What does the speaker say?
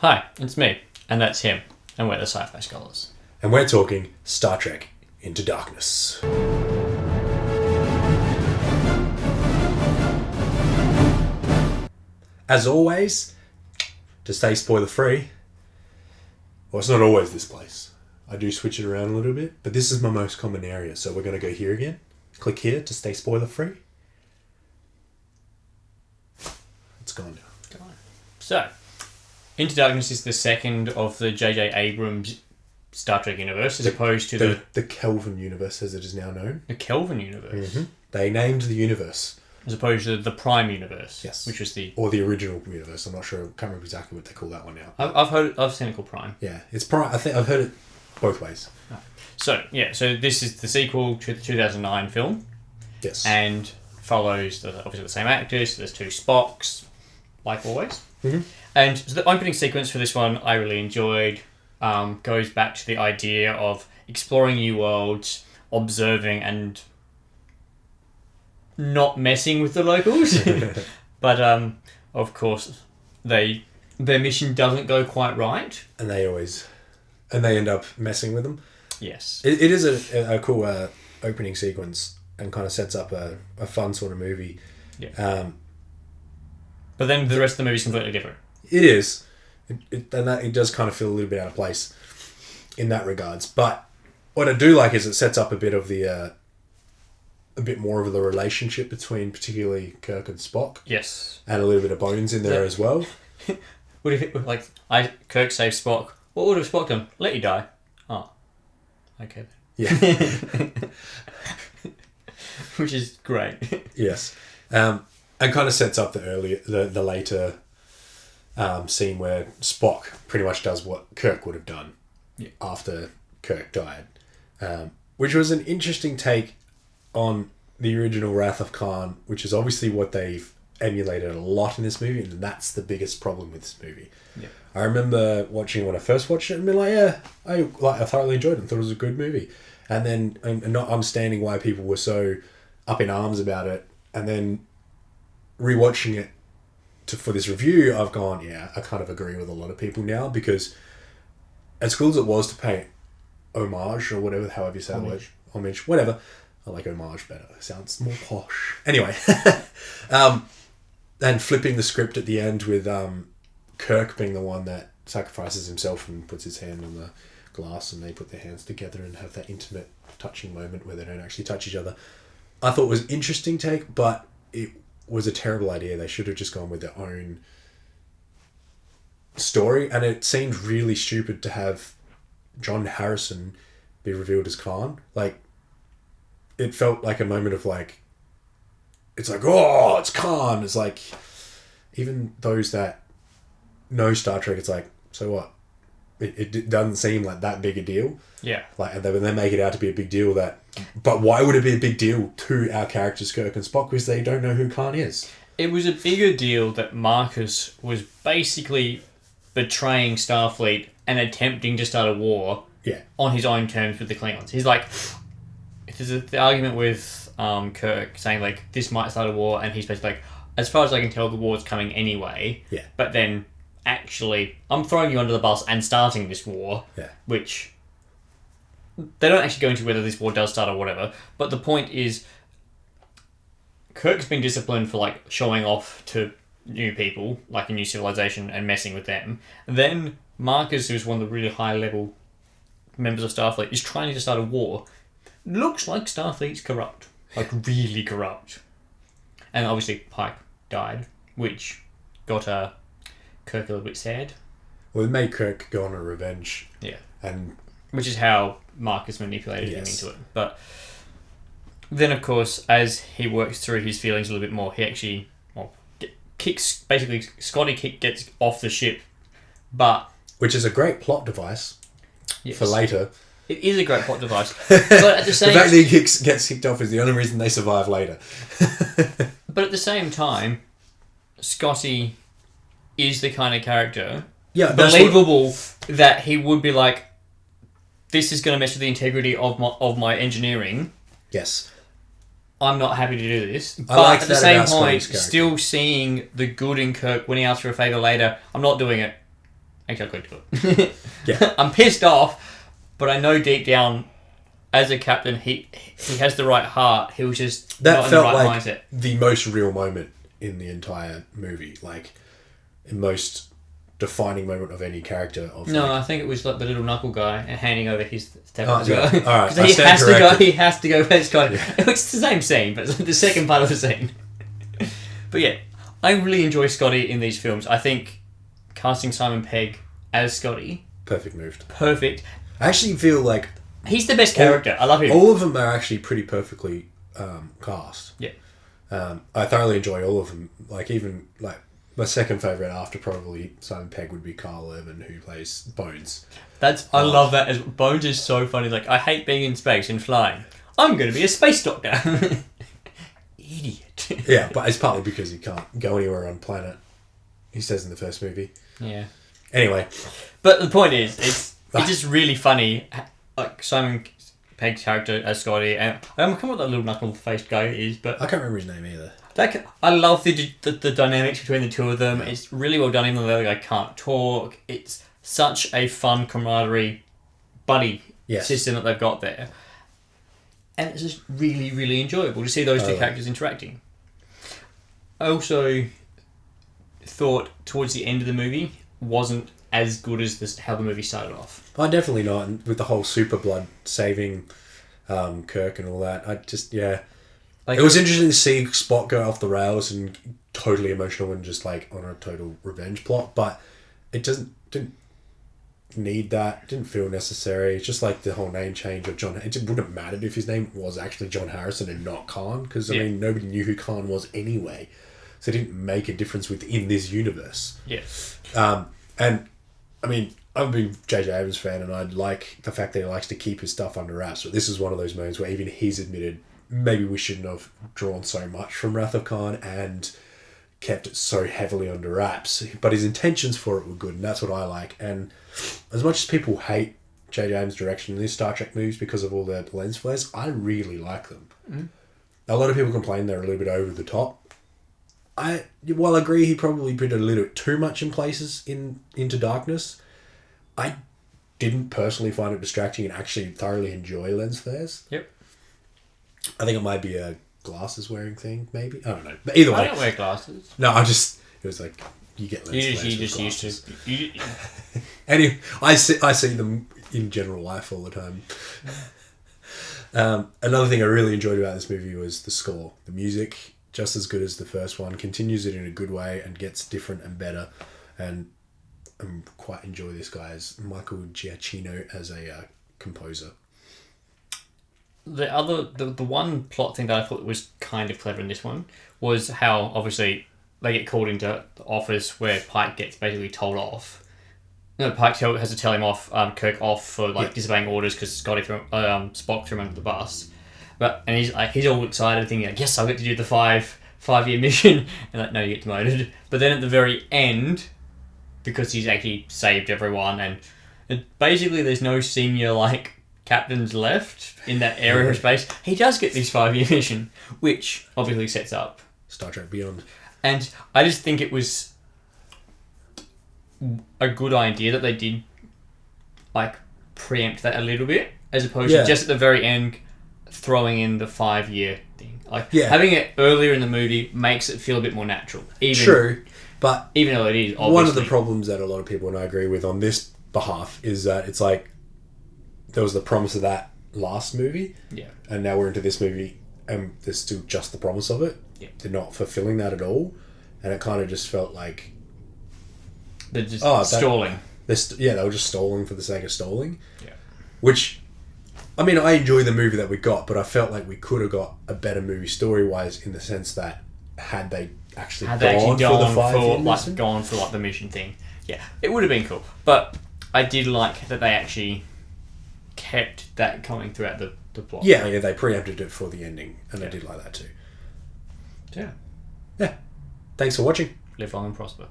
Hi, it's me, and that's him, and we're the Sci-Fi Scholars. And we're talking Star Trek Into Darkness. As always, to stay spoiler free, well, it's not always this place. I do switch it around a little bit, but this is my most common area, so we're going to go here again. Click here to stay spoiler free. It's gone now. So, Into Darkness is the second of the J.J. Abrams Star Trek universe, as opposed to the Kelvin universe, as it is now known. the Kelvin universe. Mm-hmm. They named the universe. As opposed to the Prime universe. Yes. Which was the... Or the original universe. I'm not sure. I can't remember exactly what they call that one now. I've seen it called Prime. Yeah, it's Prime. I think I've heard it both ways. So this is the sequel to the 2009 film. Yes. And follows obviously the same actors. So there's two Spocks, like always. Mm-hmm. And so the opening sequence for this one I really enjoyed. Goes back to the idea of exploring new worlds, observing and not messing with the locals. But of course their mission doesn't go quite right. And they end up messing with them. Yes. It is a cool opening sequence and kind of sets up a fun sort of movie. Yeah. But then the rest of the movie is completely different. It is. It does kind of feel a little bit out of place in that regards. But what I do like is it sets up a bit of a bit more of the relationship between particularly Kirk and Spock. Yes. And a little bit of Bones in there as well. What if it, Kirk saves Spock? What would have Spock done? Let you die. Oh. Okay then. Yeah. Which is great. Yes. And kind of sets up the later scene where Spock pretty much does what Kirk would have done after Kirk died. Which was an interesting take on the original Wrath of Khan, which is obviously what they've emulated a lot in this movie, and that's the biggest problem with this movie. Yeah. I remember watching when I first watched it and being like, yeah, I thoroughly enjoyed it and thought it was a good movie. And then not understanding why people were so up in arms about it, and then rewatching it for this review, I've gone, yeah, I kind of agree with a lot of people now, because as cool as it was to pay homage, or whatever, however you say the word, homage, whatever. I like homage better. It sounds more posh. Anyway, and flipping the script at the end with Kirk being the one that sacrifices himself and puts his hand on the glass, and they put their hands together and have that intimate touching moment where they don't actually touch each other. I thought it was an interesting take, but it was a terrible idea. They should have just gone with their own story, and it seemed really stupid to have John Harrison be revealed as Khan. Like, it felt like a moment of like, it's like, oh, it's Khan. It's like, even those that know Star Trek, it's like, so what? It doesn't seem like that big a deal. Yeah. Like, and they make it out to be a big deal but why would it be a big deal to our characters, Kirk and Spock, because they don't know who Khan is? It was a bigger deal that Marcus was basically betraying Starfleet and attempting to start a war on his own terms with the Klingons. He's like, there's the argument with Kirk saying like, this might start a war, and he's basically like, as far as I can tell, the war's coming anyway. Yeah. But then, actually, I'm throwing you under the bus and starting this war. Yeah. Which they don't actually go into whether this war does start or whatever. But the point is, Kirk's been disciplined for like showing off to new people, like a new civilization, and messing with them. And then Marcus, who's one of the really high level members of Starfleet, is trying to start a war. Looks like Starfleet's corrupt. Like, really corrupt. And obviously Pike died, which got Kirk a little bit sad. Well, it made Kirk go on a revenge. Yeah. And which is how Marcus manipulated him into it. But then, of course, as he works through his feelings a little bit more, he actually kicks... Basically, Scotty gets off the ship, but... Which is a great plot device for later. It is a great plot device. But at the same... the fact that he gets kicked off is the only reason they survive later. But at the same time, Scotty is the kind of character... Yeah, believable that he would be like, this is going to mess with the integrity of my engineering. Yes. I'm not happy to do this. I like at the that same about point, Scotty's character. still seeing the good in Kirk when he asks for a favour later, I'm not doing it. Actually, I could do it. Yeah. I'm pissed off, but I know deep down, as a captain, he has the right heart. He was just That not in felt the right like mindset. the most real moment in the entire movie. Like, the most defining moment of any character. No, I think it was like the little knuckle guy handing over his step. Oh, yeah. All right. Because he has to go first. Yeah. It's the same scene, but it's the second part of the scene. But yeah, I really enjoy Scotty in these films. I think casting Simon Pegg as Scotty, perfect move. Perfect. I actually feel like he's the best character. I love him. All of them are actually pretty perfectly cast. Yeah. I thoroughly enjoy all of them. Like, even like my second favourite after probably Simon Pegg would be Carl Urban, who plays Bones. I love that. As Bones is so funny. Like, I hate being in space and flying. I'm going to be a space doctor. Idiot. Yeah, but it's partly because he can't go anywhere on planet. He says in the first movie. Yeah. Anyway, but the point is, it's just really funny. Like Simon Pegg's character as Scotty, and I don't know what that little knuckle-faced guy is, but I can't remember his name either. I love the dynamics between the two of them. Yeah. It's really well done. Even though the other guy can't talk, it's such a fun camaraderie buddy system that they've got there, and it's just really, really enjoyable to see those two characters interacting. I also thought towards the end of the movie wasn't as good as how the movie started off. Oh, definitely not. And with the whole super blood saving Kirk and all that, like, it was interesting to see Spock go off the rails and totally emotional and just like on a total revenge plot, but it didn't need that. It didn't feel necessary. It's just like the whole name change of John. It just wouldn't have mattered if his name was actually John Harrison and not Khan, because I mean nobody knew who Khan was anyway, so it didn't make a difference within this universe. Yes. And I mean, I'm a big J.J. Abrams fan, and I like the fact that he likes to keep his stuff under wraps. But this is one of those moments where even he's admitted maybe we shouldn't have drawn so much from Wrath of Khan and kept it so heavily under wraps. But his intentions for it were good, and that's what I like. And as much as people hate J.J. Abrams' direction in these Star Trek movies because of all the lens flares, I really like them. Mm. A lot of people complain they're a little bit over the top. While I agree he probably put a little bit too much in places in Into Darkness, I didn't personally find it distracting and actually thoroughly enjoy lens flares. Yep. I think it might be a glasses wearing thing, maybe. I don't know. But either way. I don't wear glasses. No, it was like, you get lens flares. You just used to. Anyway, I see them in general life all the time. Another thing I really enjoyed about this movie was the score. The music, just as good as the first one, continues it in a good way and gets different and better. And I quite enjoy this guy as Michael Giacchino as a composer. The one plot thing that I thought was kind of clever in this one was how obviously they get called into the office where Pike gets basically told off. No, Pike has to tell him off, Kirk off for disobeying orders because Spock threw him under the bus. And he's all excited, thinking like, yes, I'll get to do the 5-year mission. And like, no, you get demoted. But then at the very end, because he's actually saved everyone, and basically there's no senior captains left in that area of space, he does get this 5-year mission, which obviously sets up Star Trek Beyond. And I just think it was a good idea that they did preempt that a little bit, as opposed to just at the very end throwing in the 5-year thing. Having it earlier in the movie makes it feel a bit more natural. True, but even though it is obviously... One of the problems that a lot of people, and I agree with on this behalf, is that it's like there was the promise of that last movie, and now we're into this movie and there's still just the promise of it. They're not fulfilling that at all, and it kind of just felt like they're just stalling. They were just stalling for the sake of stalling. Which, I mean, I enjoy the movie that we got, but I felt like we could have got a better movie story-wise in the sense that had they actually gone for the mission thing, it would have been cool. But I did like that they actually kept that coming throughout the plot. Yeah, they preempted it for the ending, and I did like that too. Yeah. Thanks for watching. Live long and prosper.